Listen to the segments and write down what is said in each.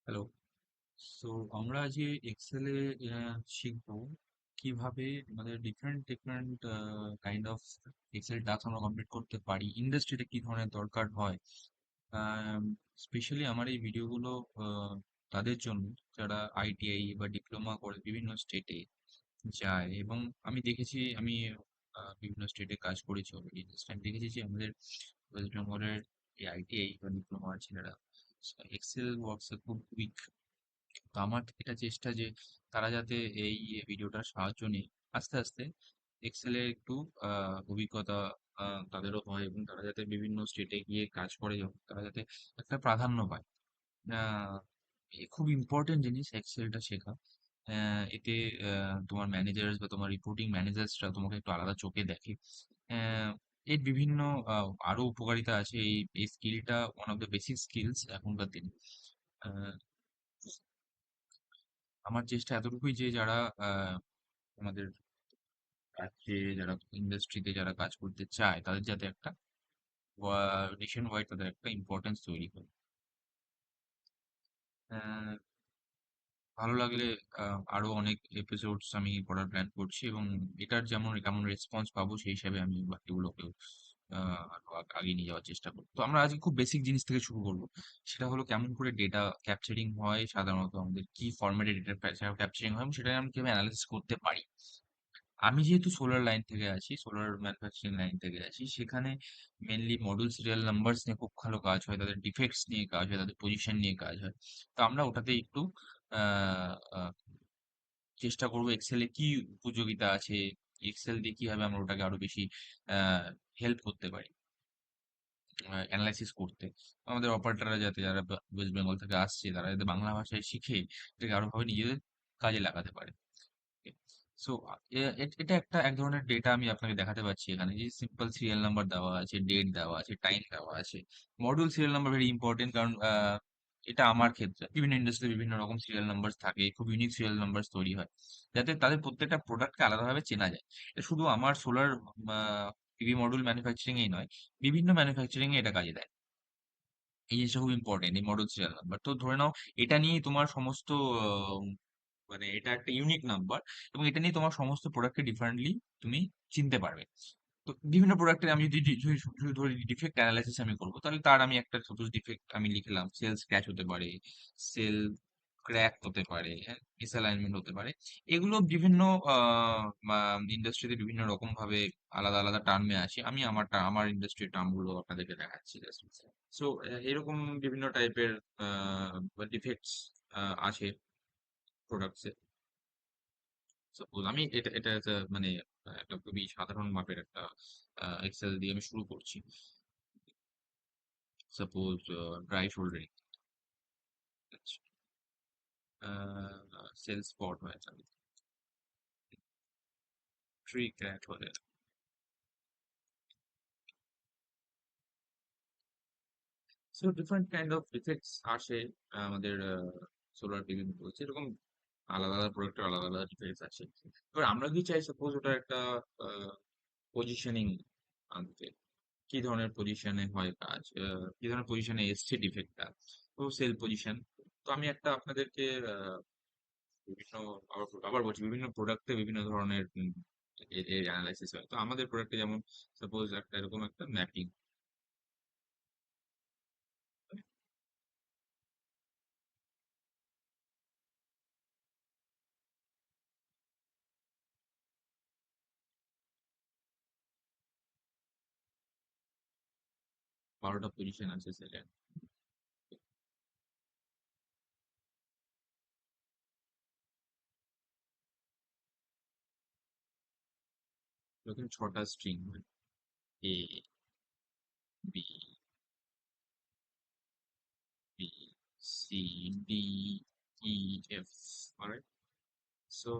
Hello. So আমরা আজকে এক্সেলে শিখবো কিভাবে আমাদের different different kind of excel task আমরা কমপ্লিট করতে পারি, ইন্ডাস্ট্রিতে কি ধরনের দরকার হয়। স্পেশালি আমার এই ভিডিওগুলো তাদের জন্য যারা আইটিআই বা ডিপ্লোমা করে বিভিন্ন স্টেটে যায়। এবং আমি দেখেছি, আমি বিভিন্ন স্টেটে কাজ করেছি অলরেডি। আমি দেখেছি যে আমাদের ওয়েস্ট বেঙ্গলের এই আইটিআই বা ডিপ্লোমার ছেলেরা এক্সেল ওয়ার্কসে খুব উইক। তো আমার এটা চেষ্টা যে তারা যাতে এই ভিডিওটার সাহায্য নিয়ে আস্তে আস্তে এক্সেলের একটু অভিজ্ঞতা তাদেরও হয়, এবং তারা যাতে বিভিন্ন স্টেটে গিয়ে কাজ করে যখন তারা যাতে একটা প্রাধান্য পায়। খুব ইম্পর্টেন্ট জিনিস এক্সেলটা শেখা। এতে তোমার ম্যানেজার্স বা তোমার রিপোর্টিং ম্যানেজার্সরা তোমাকে একটু আলাদা চোখে দেখে। এর বিভিন্ন আরো উপকারিতা আছে। এই স্কিলটা one of the basic skills এখনকার দিনে। আহ, আমার চেষ্টা এতটুকুই যে যারা আমাদের রাজ্যে, যারা ইন্ডাস্ট্রিতে যারা কাজ করতে চায়, তাদের যাতে একটা নেশন ওয়াইড তাদের একটা ইম্পর্টেন্স তৈরি হয়। আহ, ভালো লাগলে আরো অনেক এপিসোডস আমি করার প্ল্যান করছি, এবং এটার যেমন কেমন রেসপন্স পাবো সেই হিসাবে আমি বাকিগুলোকেও আরো আগিয়ে নিয়ে যাওয়ার চেষ্টা করবো। তো আমরা আজকে খুব বেসিক জিনিস থেকে শুরু করবো। সেটা হলো কেমন করে ডেটা ক্যাপচারিং হয়, সাধারণত আমাদের কি ফরম্যাটে ডেটা ক্যাপচারিং হয় এবং সেটা আমরা কিভাবে অ্যানালাইসিস করতে পারি। আমি যেহেতু সোলার লাইন থেকে আছি, সোলার ম্যানুফ্যাকচারিং লাইন থেকে আছি, সেখানে মেনলি মডুল সিরিয়াল নাম্বারস নিয়ে খুব ভালো কাজ হয়, তাদের ডিফেক্টস নিয়ে কাজ হয়, তাদের পজিশন নিয়ে কাজ হয়। তো আমরা ওটাতে একটু আহ, আহ, চেষ্টা করবো এক্সেলে কি উপযোগিতা আছে, এক্সেল দিয়ে কিভাবে আমরা ওটাকে আরো বেশি হেল্প করতে পারি অ্যানালাইসিস করতে। আমাদের অপারেটররা যাতে, যারা ওয়েস্ট বেঙ্গল থেকে আসছে, তারা যাতে বাংলা ভাষায় শিখে এটাকে আরো ভাবে নিজেদের কাজে লাগাতে পারে। সো এটা একটা এক ধরনের ডেটা আমি আপনাকে দেখাতে পাচ্ছি এখানে, যে সিম্পল সিরিয়াল নাম্বার দেওয়া আছে, ডেট দেওয়া আছে, টাইম দেওয়া আছে। Module serial number very important, কারণ এটা আমার ক্ষেত্রে বিভিন্ন ইন্ডাস্ট্রিতে বিভিন্ন রকম সিরিয়াল নাম্বার থাকে, খুব ইউনিক সিরিয়াল নাম্বার তৈরি হয়, যাতে তাদের প্রত্যেকটা প্রোডাক্টকে আলাদাভাবে চেনা যায়। এটা শুধু আমার সোলার পিভি মডিউল ম্যানুফ্যাকচারিং এই নয়, বিভিন্ন ম্যানুফ্যাকচারিং এ এটা কাজে দেয়। এই জিনিসটা খুব ইম্পর্টেন্ট, এই মডিউল সিরিয়াল নাম্বার। তো ধরে নাও এটা নিয়েই তোমার সমস্ত মানে এটা একটা ইউনিক নাম্বার, এবং এটা নিয়ে তোমার সমস্ত প্রোডাক্টকে ডিফারেন্টলি তুমি চিনতে পারবে। তো বিভিন্ন প্রোডাক্টের আমি যদি যদি ধরি ডিফেক্ট অ্যানালাইসিস আমি করবো, তাহলে তার আমি একটা সাপোজ ডিফেক্ট আমি লিখলাম, সেলস ক্র্যাশ হতে পারে, সেল ক্র্যাক হতে পারে, মিসঅ্যালাইনমেন্ট হতে পারে। এগুলো বিভিন্ন ইন্ডাস্ট্রিতে বিভিন্ন রকম ভাবে আলাদা আলাদা টার্মে আসে। আমি আমার ইন্ডাস্ট্রির টার্ম গুলো আপনাদেরকে দেখাচ্ছি জাস্ট। সো এরকম বিভিন্ন টাইপের ডিফেক্টস আছে প্রোডাক্টস। সাপোজ আমি এটা মানে একটা খুবই সাধারণ মাপের একটা এক্সেল দিয়ে আমি শুরু করছি। Suppose dry soldering cell spot হয়ে যাবে, ট্রি ক্র্যাক হলে। So different kind of effects আসে আমাদের সোলার টিভির বলছে, এরকম আলাদা আলাদা প্রোডাক্টের আলাদা আলাদা ডিফেক্টস আছে। এবার আমরা কি চাই, সাপোজ ওটা একটা পজিশনিং আনতে, কি ধরনের পজিশনে হয় কাজ, কি ধরনের পজিশনে এসছে ডিফেক্টটা। তো সেল পজিশন। তো আমি একটা আপনাদেরকে বিভিন্ন, আবার বলছি, বিভিন্ন প্রোডাক্টে বিভিন্ন ধরনের এর অ্যানালাইসিস হয়। তো আমাদের প্রোডাক্টে যেমন সাপোজ একটা এরকম একটা ম্যাপিং, 12টা পজিশন আছে সেলের। এরকম 6টা স্ট্রিং হয়, এ, বি, বি, সি, ডি, ই, এফ। অলরাইট। সো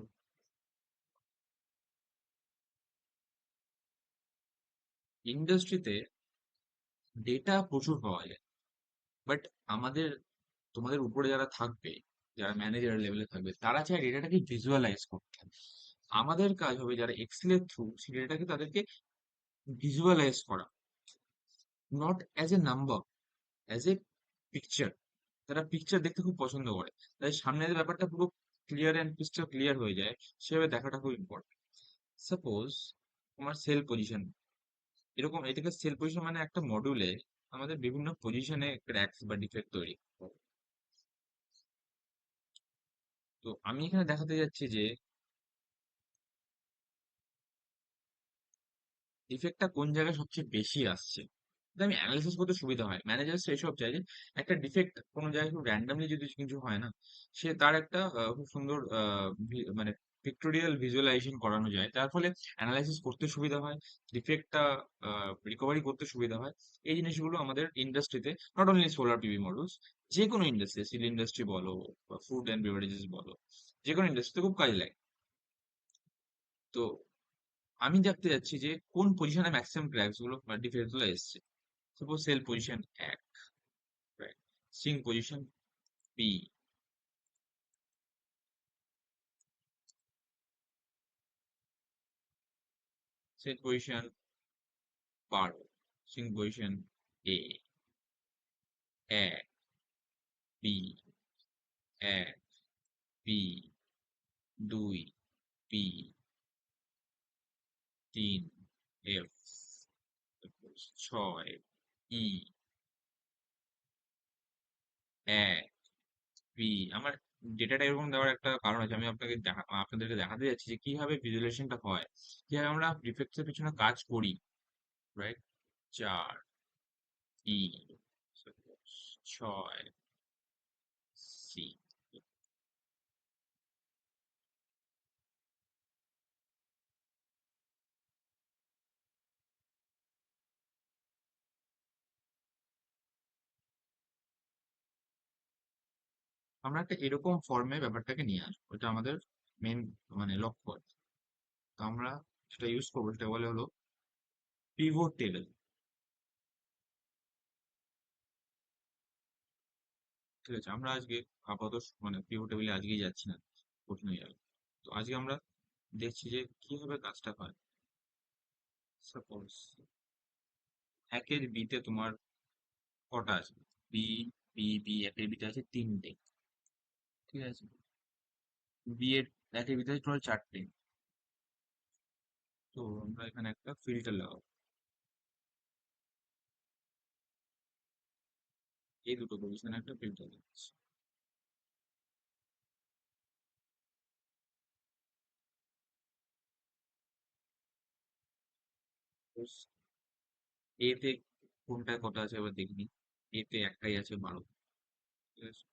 ইন্ডাস্ট্রিতে ডেটা প্রচুর পাওয়া যায়, বাট আমাদের, তোমাদের উপরে যারা থাকবে, যারা ম্যানেজার লেভেলে থাকবে, তারা চায় ডেটাটাকে ভিজুয়ালাইজ করতে। আমাদের কাজ হবে যারা এক্সেলের থ্রু সেই ডেটাটাকে তাদেরকে ভিজুয়ালাইজ করা, not as a number, as a picture. তারা পিকচার দেখতে খুব পছন্দ করে। তাই সামনের ব্যাপারটা পুরো ক্লিয়ার অ্যান্ড ক্রিস্টাল ক্লিয়ার হয়ে যায়, সেভাবে দেখাটা খুব ইম্পর্টেন্ট। সাপোজ তোমার সেল পজিশন, এরকম এটাকে সেল পজিশন মানে একটা মডিউলে আমাদের বিভিন্ন পজিশনে ক্র্যাকস বা ডিফেক্ট তৈরি করে। তো আমি এখানে দেখাতে যাচ্ছি যে ডিফেক্টটা কোন জায়গায় সবচেয়ে বেশি আসছে, এটা আমি অ্যানালিসিস করতে সুবিধা হয়। ম্যানেজার এসব চাই যে একটা ডিফেক্ট কোনো জায়গায় খুব র্যান্ডামলি যদি কিছু হয় না, সে তার একটা খুব সুন্দর মানে পিক্টোরিয়াল ভিজুয়ালাইজেশন করানো যায়, তার ফলে অ্যানালাইসিস করতে সুবিধা হয়, ডিফেক্টটা রিকভারি করতে সুবিধা হয়। এই জিনিসগুলো আমাদের ইন্ডাস্ট্রিতে, not only solar PV models, যে কোনো ইন্ডাস্ট্রি, স্টিল ইন্ডাস্ট্রি বলো বা ফুড অ্যান্ড বেভারেজেস বলো, যে কোনো ইন্ডাস্ট্রিতে খুব কাজে লাগে। তো আমি দেখতে যাচ্ছি যে কোন পজিশনে ম্যাক্সিমাম ক্র্যাকস গুলো বা ডিফেক্ট গুলো এসছে। সাপোজ সেল পজিশন 1, রাইট, সিং পজিশন বি, সেল পজিশন 12, সিং position A, 1, B, 1, B, 2, B, 3, F, 6, E, 1, B. আমার ডেটাটা এরকম দেওয়ার একটা কারণ আছে, আমি আপনাদেরকে দেখাতে যাচ্ছি যে কিভাবে ভিজুয়ালাইজেশনটা হয়, কিভাবে আমরা ডিফেক্টস এর পিছনে কাজ করি, রাইট। 4, ই, 6, সি। আমরা একটা এরকম ফর্মে ব্যাপারটাকে নিয়ে আসবো, এটা আমাদের মেন মানে লক্ষ্য আর কি। তো আমরা সেটা ইউজ করবো, সেটা বলে হলো পিভট টেবিল। ঠিক আছে, আমরা আজকে আপাতত মানে পিভট টেবিলে আজকেই যাচ্ছি না, কঠিন হয়ে যাবে। তো আজকে আমরা দেখছি যে কিভাবে কাজটা হয়। সাপোজ একের বিতে তোমার কটা আছে, বি, বি একের বিতে আছে 3টে, ঠিক আছে। বি এর একের বিতে আছে টোটাল 4টে। তো আমরা এখানে একটা ফিল্টার লাগাবো, এই দুটো পজিশনে একটা ফিল্টার লাগাচ্ছি। এতে কোনটায় কটা আছে এবার দেখবি। এতে একটাই আছে 12, ঠিক আছে।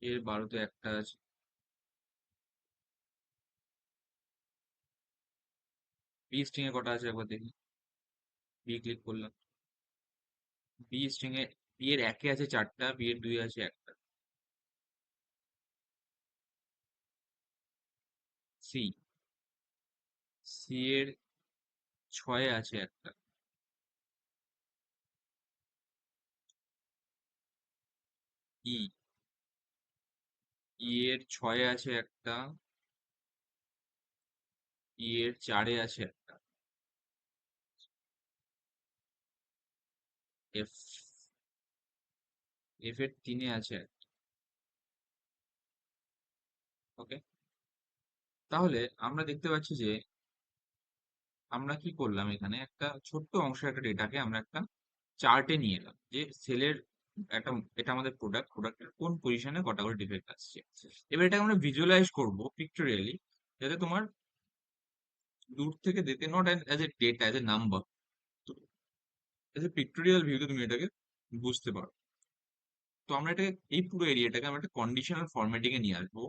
এর 12তে একটা আছে। বি স্ট্রিং এ কটা আছে একবার দেখি। বি ক্লিক করলাম, বি স্ট্রিং এ বি এর একে আছে 4টা, বি এর 2 আছে একটা। সি, সি এর 6 আছে একটা। ই, ই এর 6 আছে একটা, ই এর 4 আছে একটা। এফ, এফ এর 3 আছে একটা। ওকে, তাহলে আমরা দেখতে পাচ্ছি যে আমরা কি করলাম, এখানে একটা ছোট্ট অংশের একটা ডেটাকে আমরা একটা চার্টে নিয়ে এলাম যে সেলের একটা, এটা আমাদের প্রোডাক্টের কোন পজিশনে কটা করে ডিফেক্ট আসছে। এবার এটাকে আমরা ভিজুয়ালাইজ করব পিকটোরিয়ালি, যাতে তোমার দূর থেকে দেখতে, not as a data, as a number, as a pictorial ভিউতে তুমি এটাকে বুঝতে পারো। তো আমরা এটাকে, এই পুরো এরিয়াটাকে আমরা একটা কন্ডিশনাল ফরম্যাটিং এ নিয়ে আসবো।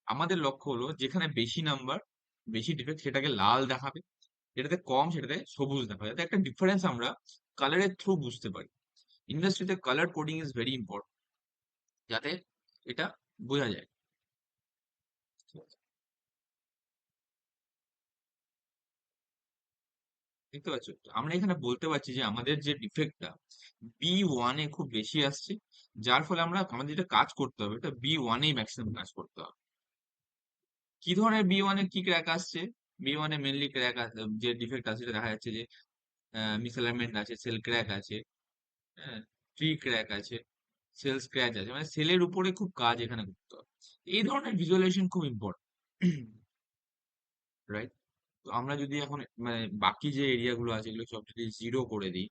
আমাদের লক্ষ্য হলো যেখানে বেশি নাম্বার, বেশি ডিফেক্ট, সেটাকে লাল দেখাবে, যেটাতে কম সেটাতে সবুজ দেখাবে, যাতে একটা ডিফারেন্স আমরা কালারের থ্রু বুঝতে পারি। ইন্ডাস্ট্রিতে colour coding is very important, যাতে এটা বোঝা যায়। ঠিক আছে? দেখতে পাচ্ছ তো? আমরা এখানে বলতে পারছি যে আমাদের যে ডিফেক্টটা B1 এ খুব বেশি আসছে, যার ফলে আমরা আমাদের যেটা কাজ করতে হবে এটা B1 এই ম্যাক্সিমাম কাজ করতে হবে। কি ধরনের B1 এ কি ক্র্যাক আসছে? B1 এ মেনলি ক্র্যাক যে ডিফেক্ট আছে সেটা দেখা যাচ্ছে যে মিসঅ্যালাইনমেন্ট আছে, সেল ক্র্যাক আছে, হ্যাঁ, ট্রি ক্র্যাক আছে, সেল স্ক্র্যাচ আছে, মানে সেলের উপরে খুব কাজ এখানে করতে হবে। এই ধরনের ভিজুয়ালাইজেশন খুব ইম্পর্টেন্ট, রাইট? তো আমরা যদি এখন মানে বাকি যে এরিয়া গুলো আছে এগুলো সব যদি জিরো করে দিই,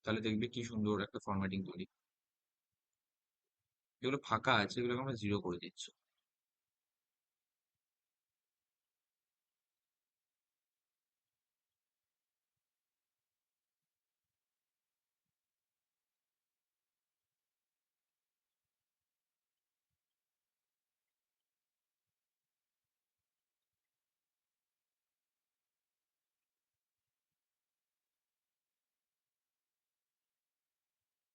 তাহলে দেখবে কি সুন্দর একটা ফরম্যাটিং তৈরি। যেগুলো ফাঁকা আছে এগুলোকে আমরা জিরো করে দিচ্ছি।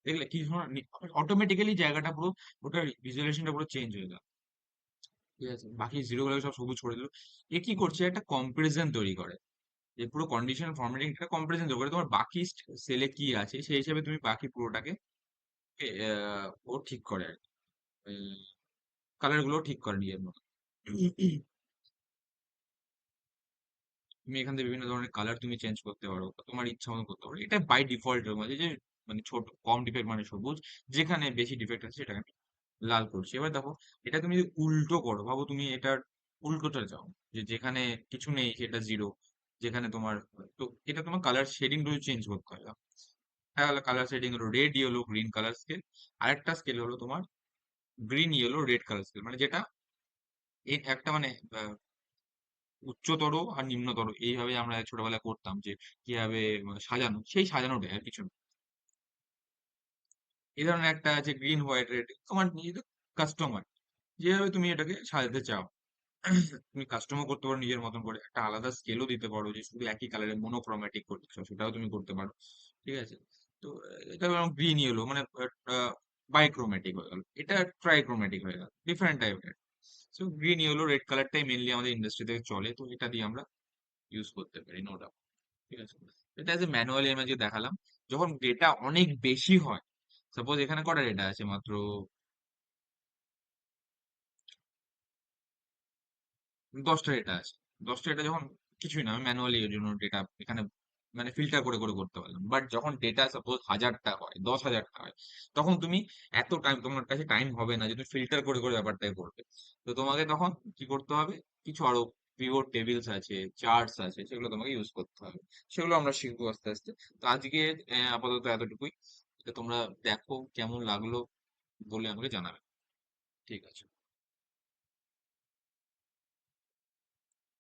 দেখলে কি ধরনের অটোমেটিক্যালি জায়গাটা পুরো, ওটা ভিজুয়ালাইজেশনটা পুরো চেঞ্জ হয়ে গেল। ঠিক আছে, বাকি জিরো গুলো সব সবুজ করে দিল। এ কি করছে, একটা কম্পারিজন তৈরি করে, যে পুরো কন্ডিশন ফরম্যাটিং একটা কম্পারিজন তৈরি করে তোমার বাকি সেলে কি আছে সেই হিসেবে তুমি বাকি পুরোটাকে ও ঠিক করে আর কি, কালার গুলো ঠিক করে নিজের মতো। তুমি এখান থেকে বিভিন্ন ধরনের কালার তুমি চেঞ্জ করতে পারো, বা তোমার ইচ্ছা মতো করতে পারো। এটা বাই ডিফল্ট এর মধ্যে যে মানে ছোট কম ডিফেক্ট মানে সবুজ, যেখানে বেশি ডিফেক্ট আছে সেটাকে আমি লাল করছি। এবার দেখো, এটা তুমি যদি উল্টো করো, ভাবো তুমি এটার উল্টোটা চাও, যে যেখানে কিছু নেই সেটা জিরো, যেখানে তোমার, তো এটা তোমার কালার শেডিং গুলো চেঞ্জ করতে হয়। একটা হলো কালার শেডিং হলো red yellow green colour scale, আরেকটা স্কেল হলো তোমার green yellow red colour scale, মানে যেটা এই একটা মানে উচ্চতর আর নিম্নতর এইভাবে আমরা ছোটবেলায় করতাম, যে কিভাবে সাজানো, সেই সাজানোটাই আর কিছু না। এই ধরনের একটা আছে গ্রিন হোয়াইট রেড, তোমার নিজেদের কাস্টমার যেভাবে তুমি এটাকে সাজাতে চাও। তুমি কাস্টমও করতে পারো নিজের মতন করে, একটা আলাদা স্কেলও দিতে পারো যে শুধু একই কালারে মনোক্রোম্যাটিক করতে চাও সেটাও তুমি করতে পারো। ঠিক আছে, তো এটা গ্রিন ইয়েলো মানে বাইক্রোম্যাটিক হয়ে গেল, এটা ট্রাইক্রোম্যাটিক হয়ে গেল, ডিফারেন্ট টাইপের। সো গ্রিন ইয়েলো রেড কালারটাই মেনলি আমাদের ইন্ডাস্ট্রিতে চলে, তো এটা দিয়ে আমরা ইউজ করতে পারি, নো ডাউট। ঠিক আছে, এটা যে ম্যানুয়ালি আমি যে দেখালাম, যখন ডেটা অনেক বেশি হয়, সাপোজ এখানে কটা ডেটা আছে, মাত্র 10টা ডেটা আছে। 10টা ডেটা যখন কিছুই না, আমি ম্যানুয়ালি এর জন্য ডেটা এখানে মানে ফিল্টার করে করে করতে পারলাম। বাট যখন ডেটা সাপোজ 1000টা হয়, 10,000টা হয়, তখন তুমি এত টাইম তোমার কাছে টাইম হবে না যে তুমি ফিল্টার করে করে ব্যাপারটাকে করবে। তো তোমাকে তখন কি করতে হবে, কিছু আরো পিভট টেবিলস আছে, চার্টস আছে, সেগুলো তোমাকে ইউজ করতে হবে। সেগুলো আমরা শিখবো আস্তে আস্তে। তো আজকে আপাতত এতটুকুই। এটা তোমরা দেখো কেমন লাগলো বলে আমাকে জানাবে। ঠিক আছে।